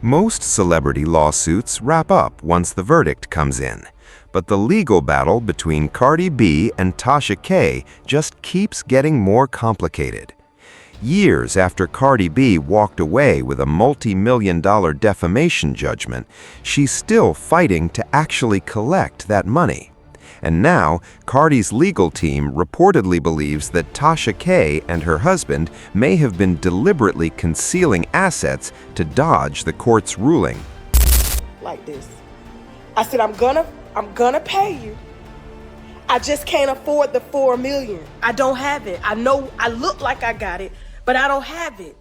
Most celebrity lawsuits wrap up once the verdict comes in, but the legal battle between Cardi B and Tasha K just keeps getting more complicated. Years after Cardi B walked away with a multi-million-dollar defamation judgment, she's still fighting to actually collect that money. And now, Cardi's legal team reportedly believes that Tasha K and her husband may have been deliberately concealing assets to dodge the court's ruling. Like this. I said, I'm gonna pay you. I just can't afford the $4 million. I don't have it. I know I look like I got it, but I don't have it.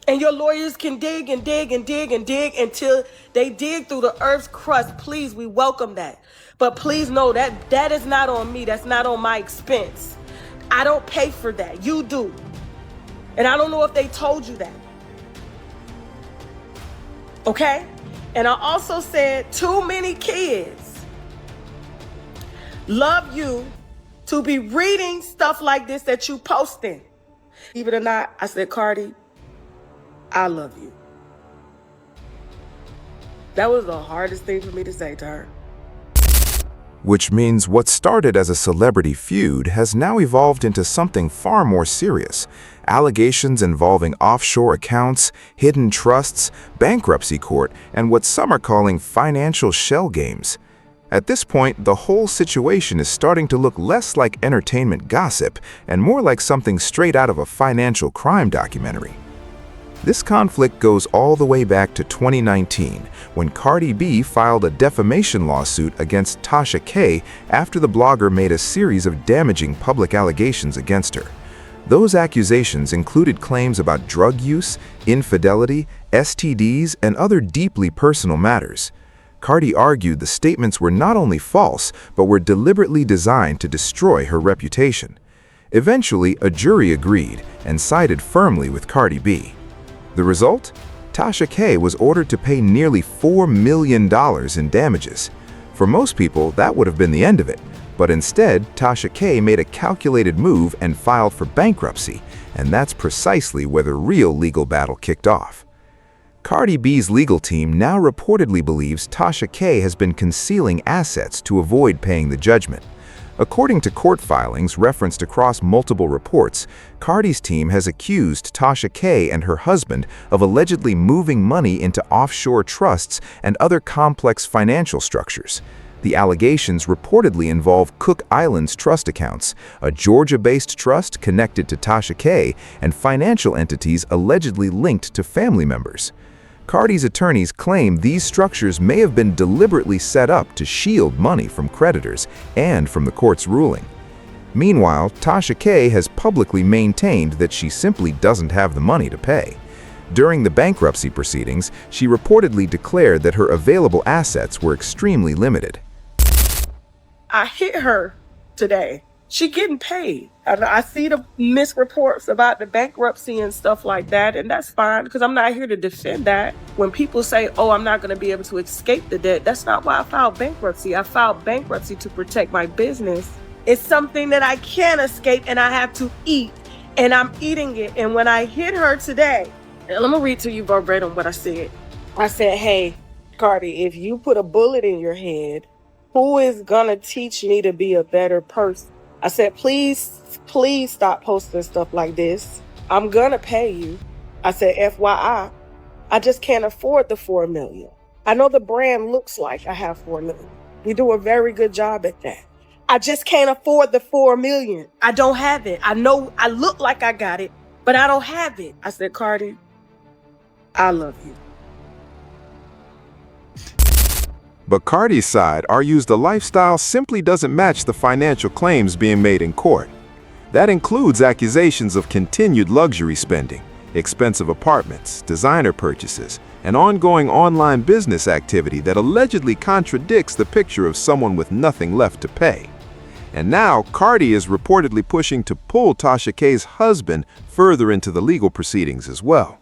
And your lawyers can dig and dig and dig and dig until they dig through the earth's crust. Please, we welcome that. But please know that is not on me. That's not on my expense. I don't pay for that. You do. And I don't know if they told you that. Okay? And I also said too many kids love you to be reading stuff like this that you posting. Believe it or not, I said, Cardi, I love you. That was the hardest thing for me to say to her. Which means what started as a celebrity feud has now evolved into something far more serious. Allegations involving offshore accounts, hidden trusts, bankruptcy court, and what some are calling financial shell games. At this point, the whole situation is starting to look less like entertainment gossip and more like something straight out of a financial crime documentary. This conflict goes all the way back to 2019, when Cardi B filed a defamation lawsuit against Tasha K after the blogger made a series of damaging public allegations against her. Those accusations included claims about drug use, infidelity, STDs, and other deeply personal matters. Cardi argued the statements were not only false, but were deliberately designed to destroy her reputation. Eventually, a jury agreed and sided firmly with Cardi B. The result? Tasha K was ordered to pay nearly $4 million in damages. For most people, that would have been the end of it, but instead, Tasha K made a calculated move and filed for bankruptcy, and that's precisely where the real legal battle kicked off. Cardi B's legal team now reportedly believes Tasha K has been concealing assets to avoid paying the judgment. According to court filings referenced across multiple reports, Cardi's team has accused Tasha K and her husband of allegedly moving money into offshore trusts and other complex financial structures. The allegations reportedly involve Cook Islands trust accounts, a Georgia-based trust connected to Tasha K, and financial entities allegedly linked to family members. Cardi's attorneys claim these structures may have been deliberately set up to shield money from creditors and from the court's ruling. Meanwhile, Tasha K has publicly maintained that she simply doesn't have the money to pay. During the bankruptcy proceedings, she reportedly declared that her available assets were extremely limited. I hit her today. She getting paid. I see the misreports about the bankruptcy and stuff like that, and that's fine because I'm not here to defend that. When people say, oh, I'm not going to be able to escape the debt, that's not why I filed bankruptcy. I filed bankruptcy to protect my business. It's something that I can't escape and I have to eat, and I'm eating it. And when I hit her today, and I'm going to read to you verbatim what I said. I said, hey, Cardi, if you put a bullet in your head, who is going to teach me to be a better person? I said, please stop posting stuff like this. I'm gonna pay you. I said, FYI, I just can't afford the $4 million. I know the brand looks like I have $4 million. We do a very good job at that. I just can't afford the $4 million. I don't have it. I know I look like I got it, but I don't have it. I said, Cardi, I love you. But Cardi's side argues the lifestyle simply doesn't match the financial claims being made in court. That includes accusations of continued luxury spending, expensive apartments, designer purchases, and ongoing online business activity that allegedly contradicts the picture of someone with nothing left to pay. And now, Cardi is reportedly pushing to pull Tasha K's husband further into the legal proceedings as well.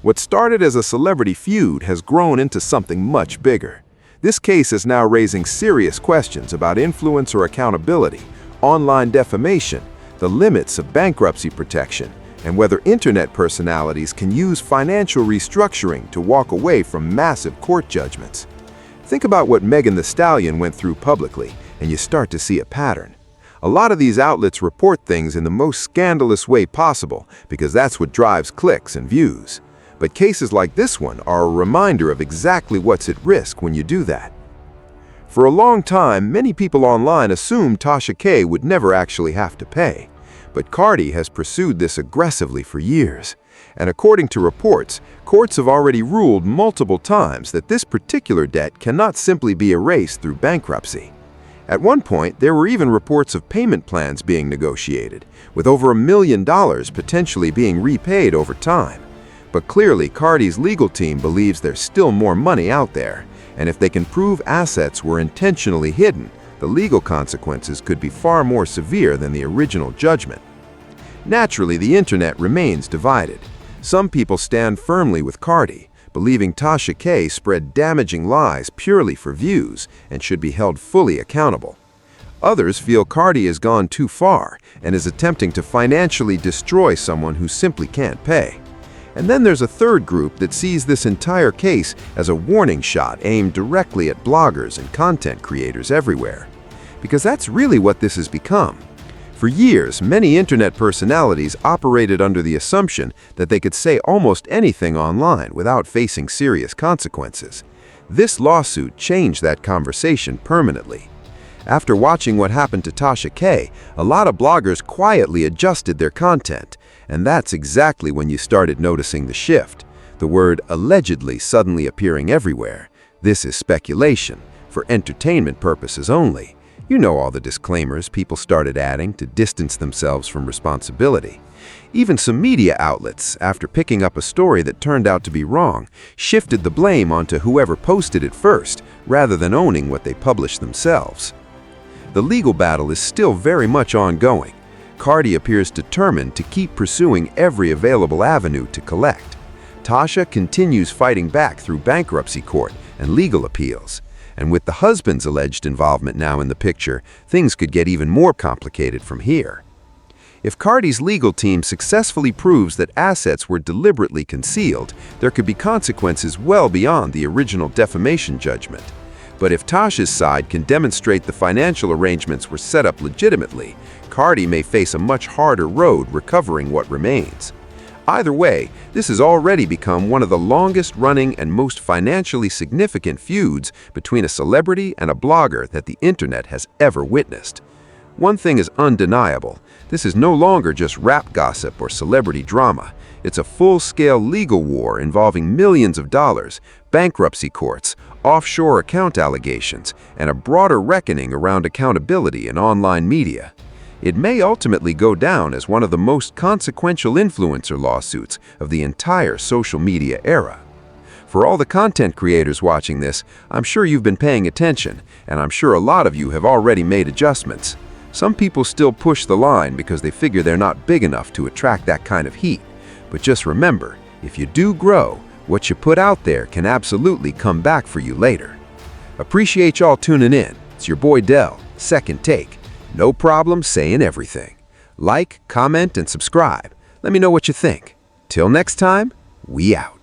What started as a celebrity feud has grown into something much bigger. This case is now raising serious questions about influence or accountability, online defamation, the limits of bankruptcy protection, and whether internet personalities can use financial restructuring to walk away from massive court judgments. Think about what Megan Thee Stallion went through publicly, and you start to see a pattern. A lot of these outlets report things in the most scandalous way possible because that's what drives clicks and views. But cases like this one are a reminder of exactly what's at risk when you do that. For a long time, many people online assumed Tasha K would never actually have to pay. But Cardi has pursued this aggressively for years. And according to reports, courts have already ruled multiple times that this particular debt cannot simply be erased through bankruptcy. At one point, there were even reports of payment plans being negotiated, with over $1 million potentially being repaid over time. But clearly, Cardi's legal team believes there's still more money out there, and if they can prove assets were intentionally hidden, the legal consequences could be far more severe than the original judgment. Naturally, the internet remains divided. Some people stand firmly with Cardi, believing Tasha K spread damaging lies purely for views and should be held fully accountable. Others feel Cardi has gone too far and is attempting to financially destroy someone who simply can't pay. And then there's a third group that sees this entire case as a warning shot aimed directly at bloggers and content creators everywhere. Because that's really what this has become. For years, many internet personalities operated under the assumption that they could say almost anything online without facing serious consequences. This lawsuit changed that conversation permanently. After watching what happened to Tasha K, a lot of bloggers quietly adjusted their content, and that's exactly when you started noticing the shift. The word allegedly suddenly appearing everywhere. This is speculation, for entertainment purposes only. You know all the disclaimers people started adding to distance themselves from responsibility. Even some media outlets, after picking up a story that turned out to be wrong, shifted the blame onto whoever posted it first, rather than owning what they published themselves. The legal battle is still very much ongoing. Cardi appears determined to keep pursuing every available avenue to collect. Tasha continues fighting back through bankruptcy court and legal appeals. And with the husband's alleged involvement now in the picture, things could get even more complicated from here. If Cardi's legal team successfully proves that assets were deliberately concealed, there could be consequences well beyond the original defamation judgment. But if Tasha's side can demonstrate the financial arrangements were set up legitimately, Cardi may face a much harder road recovering what remains. Either way, this has already become one of the longest-running and most financially significant feuds between a celebrity and a blogger that the internet has ever witnessed. One thing is undeniable. This is no longer just rap gossip or celebrity drama. It's a full-scale legal war involving millions of dollars, bankruptcy courts, offshore account allegations, and a broader reckoning around accountability in online media. It may ultimately go down as one of the most consequential influencer lawsuits of the entire social media era. For all the content creators watching this, I'm sure you've been paying attention, and I'm sure a lot of you have already made adjustments. Some people still push the line because they figure they're not big enough to attract that kind of heat. But just remember, if you do grow, what you put out there can absolutely come back for you later. Appreciate y'all tuning in. It's your boy Del, Second Take. No problem saying everything. Like, comment, and subscribe. Let me know what you think. Till next time, we out.